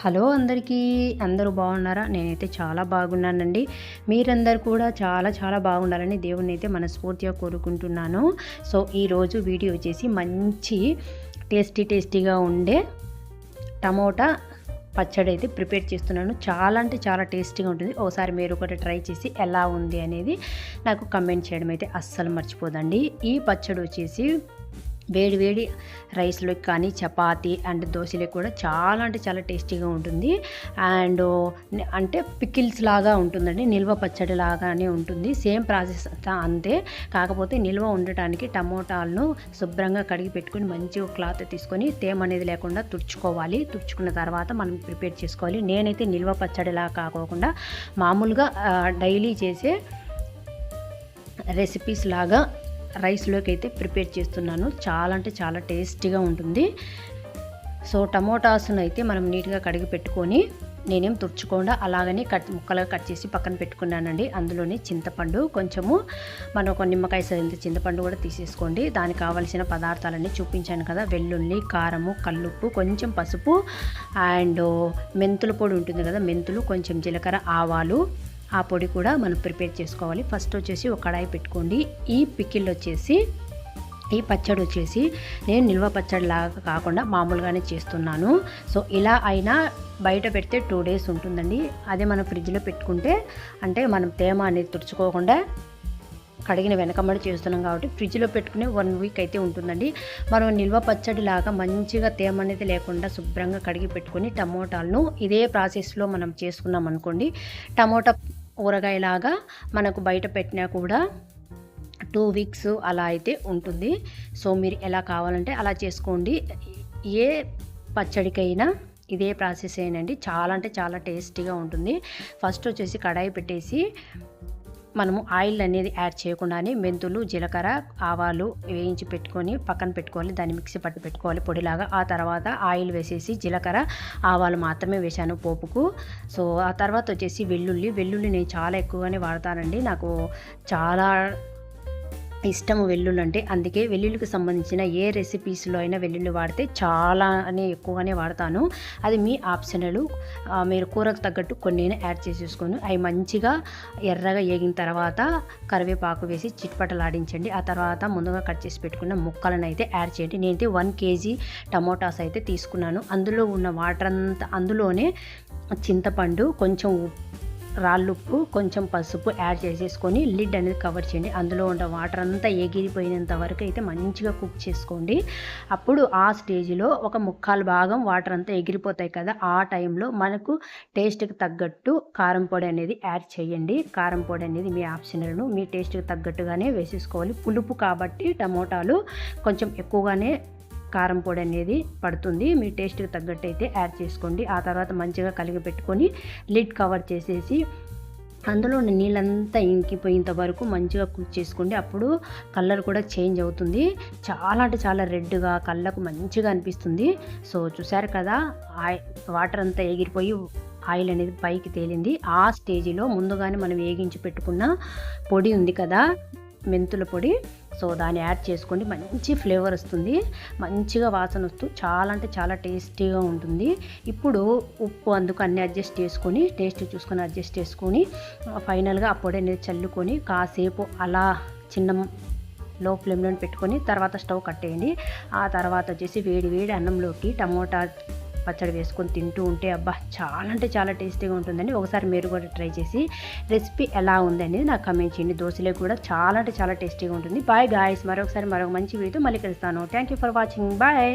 Hello అందరికీ, అందరూ బాగున్నారా? నేనైతే చాలా బాగున్నానండి. మీరందరూ కూడా చాలా చాలా బాగుండాలని దేవుణ్ణి అయితే మనస్ఫూర్తిగా కోరుకుంటున్నాను. సో ఈరోజు వీడియో వచ్చేసి మంచి టేస్టీగా ఉండే టమోటా పచ్చడి అయితే ప్రిపేర్ చేస్తున్నాను. చాలా అంటే చాలా టేస్టీగా ఉంటుంది. ఒకసారి మీరు కూడా ట్రై చేసి ఎలా ఉంది అనేది నాకు కమెంట్ చేయడం అయితే అస్సలు మర్చిపోదండి. ఈ పచ్చడి వచ్చేసి వేడి వేడి రైస్లోకి కానీ చపాతీ అండ్ దోశలోకి కూడా చాలా అంటే చాలా టేస్టీగా ఉంటుంది. అండ్ అంటే పికిల్స్ లాగా ఉంటుందండి, నిల్వ పచ్చడి లాగానే ఉంటుంది. సేమ్ ప్రాసెస్ అంతే, కాకపోతే నిల్వ ఉండటానికి టమోటాలను శుభ్రంగా కడిగి పెట్టుకొని మంచిగా క్లాత్ తీసుకొని తేమ అనేది లేకుండా తుడుచుకోవాలి. తుడుచుకున్న తర్వాత మనం ప్రిపేర్ చేసుకోవాలి. నేనైతే నిల్వ పచ్చడిలా కాకుండా మామూలుగా డైలీ చేసే రెసిపీస్ లాగా రైస్లోకి అయితే ప్రిపేర్ చేస్తున్నాను. చాలా అంటే చాలా టేస్టీగా ఉంటుంది. సో టమోటాస్ను అయితే మనం నీట్గా కడిగి పెట్టుకొని, నేనేం తుడుచుకుండా అలాగనే ముక్కలుగా కట్ చేసి పక్కన పెట్టుకున్నానండి. అందులోనే చింతపండు కొంచెము, మనం ఒక నిమ్మకాయ సైజంత చింతపండు కూడా తీసేసుకోండి. దానికి కావాల్సిన పదార్థాలన్నీ చూపించాను కదా, వెల్లుల్లి, కారము, కల్లుప్పు, కొంచెం పసుపు అండ్ మెంతుల పొడి ఉంటుంది కదా, మెంతులు, కొంచెం జీలకర్ర, ఆవాలు, ఆ పొడి కూడా మనం ప్రిపేర్ చేసుకోవాలి. ఫస్ట్ వచ్చేసి ఒక కడాయి పెట్టుకోండి. ఈ పికిల్ వచ్చేసి, ఈ పచ్చడి వచ్చేసి నేను నిల్వ పచ్చడి లాగా కాకుండా మామూలుగానే చేస్తున్నాను. సో ఇలా అయినా బయట పెడితే 2 days ఉంటుందండి. అదే మనం ఫ్రిడ్జ్లో పెట్టుకుంటే, అంటే మనం తేమ అనేది తుడుచుకోకుండా కడిగిన వెనకమ్మడి చేస్తున్నాం కాబట్టి ఫ్రిడ్జ్లో పెట్టుకుని 1 week అయితే ఉంటుందండి. మనం నిల్వ పచ్చడి లాగా మంచిగా తేమ అనేది లేకుండా శుభ్రంగా కడిగి పెట్టుకొని టమోటాలను ఇదే ప్రాసెస్లో మనం చేసుకున్నాం అనుకోండి, టమోటా ఊరగాయలాగా మనకు బయట పెట్టినా కూడా 2 weeks అలా అయితే ఉంటుంది. సో మీరు ఎలా కావాలంటే అలా చేసుకోండి. ఏ పచ్చడికైనా ఇదే ప్రాసెస్ ఏనండి. చాలా అంటే చాలా టేస్టీగా ఉంటుంది. ఫస్ట్ వచ్చేసి కడాయి పెట్టేసి మనము ఆయిల్ అనేది యాడ్ చేయకుండానే మెంతులు, జీలకర్ర, ఆవాలు వేయించి పెట్టుకొని పక్కన పెట్టుకోవాలి. దాన్ని మిక్సీ పట్టి పెట్టుకోవాలి పొడిలాగా. ఆ తర్వాత ఆయిల్ వేసేసి జీలకర్ర, ఆవాలు మాత్రమే వేశాను పోపుకు. సో ఆ తర్వాత వచ్చేసి వెల్లుల్లి నేను చాలా ఎక్కువగానే వాడతానండి. నాకు చాలా ఇష్టము వెల్లుల్లి అంటే, అందుకే వెల్లుల్లికి సంబంధించిన ఏ రెసిపీస్లో అయినా వెల్లుల్లి వాడితే చాలానే ఎక్కువగానే వాడతాను. అది మీ ఆప్షనల్. మీరు కూరకు తగ్గట్టు కొన్ని యాడ్ చేసేసుకొని అవి మంచిగా ఎర్రగా ఏగిన తర్వాత కరివేపాకు వేసి చిట్పటలాడించండి. ఆ తర్వాత ముందుగా కట్ చేసి పెట్టుకున్న ముక్కలను అయితే యాడ్ చేయండి. నేనైతే 1 kg టమోటాస్ అయితే తీసుకున్నాను. అందులో ఉన్న వాటర్ అంతా, అందులోనే చింతపండు, కొంచెం రాళ్ళుప్పు, కొంచెం పసుపు యాడ్ చేసేసుకొని లిడ్ అనేది కవర్ చేయండి. అందులో ఉన్న వాటర్ అంతా ఎగిరిపోయినంత వరకు అయితే మంచిగా కుక్ చేసుకోండి. అప్పుడు ఆ స్టేజ్లో ఒక 1/4 భాగం వాటర్ అంతా ఎగిరిపోతాయి కదా, ఆ టైంలో మనకు టేస్ట్కి తగ్గట్టు కారం పొడి అనేది యాడ్ చేయండి. కారం పొడి అనేది మీ ఆప్షనల్ను, మీ టేస్ట్కి తగ్గట్టుగానే వేసేసుకోవాలి. పులుపు కాబట్టి టమోటాలు కొంచెం ఎక్కువగానే కారం పొడి అనేది పడుతుంది. మీ టేస్ట్కి తగ్గట్టు అయితే యాడ్ చేసుకోండి. ఆ తర్వాత మంచిగా కలిగి పెట్టుకొని లిడ్ కవర్ చేసేసి అందులో ఉన్న నీళ్ళంతా ఇంకిపోయేంత వరకు మంచిగా కుక్ చేసుకోండి. అప్పుడు కలర్ కూడా చేంజ్ అవుతుంది. చాలా అంటే చాలా రెడ్గా కళ్ళకు మంచిగా అనిపిస్తుంది. సో చూసారు కదా, వాటర్ అంతా ఎగిరిపోయి ఆయిల్ అనేది పైకి తేలింది. ఆ స్టేజ్లో ముందుగానే మనం వేగించి పెట్టుకున్న పొడి ఉంది కదా, మెంతుల పొడి, సో దాన్ని యాడ్ చేసుకోండి. మంచి ఫ్లేవర్ వస్తుంది, మంచిగా వాసన వస్తూ చాలా అంటే చాలా టేస్టీగా ఉంటుంది. ఇప్పుడు ఉప్పు అందుకు అన్ని అడ్జస్ట్ చేసుకొని, టేస్ట్ చూసుకొని అడ్జస్ట్ చేసుకొని ఫైనల్గా ఆ పొడి అనేది చల్లుకొని కాసేపు అలా చిన్న లో ఫ్లేమ్లో పెట్టుకొని తర్వాత స్టవ్ కట్టేయండి. ఆ తర్వాత వచ్చేసి వేడి అన్నంలోకి టమోటా పచ్చడి వేసుకొని తింటూ ఉంటే అబ్బా చాలా అంటే చాలా టేస్టీగా ఉంటుందండి. ఒకసారి మీరు కూడా ట్రై చేసి రెసిపీ ఎలా ఉందని నాకు కమెంట్ చేయండి. దోశలో కూడా చాలా అంటే చాలా టేస్టీగా ఉంటుంది. బాయ్ గాయ్స్, మరొక మంచి వీడియోతో మళ్ళీ కలుస్తాను. Thank you for watching. Bye.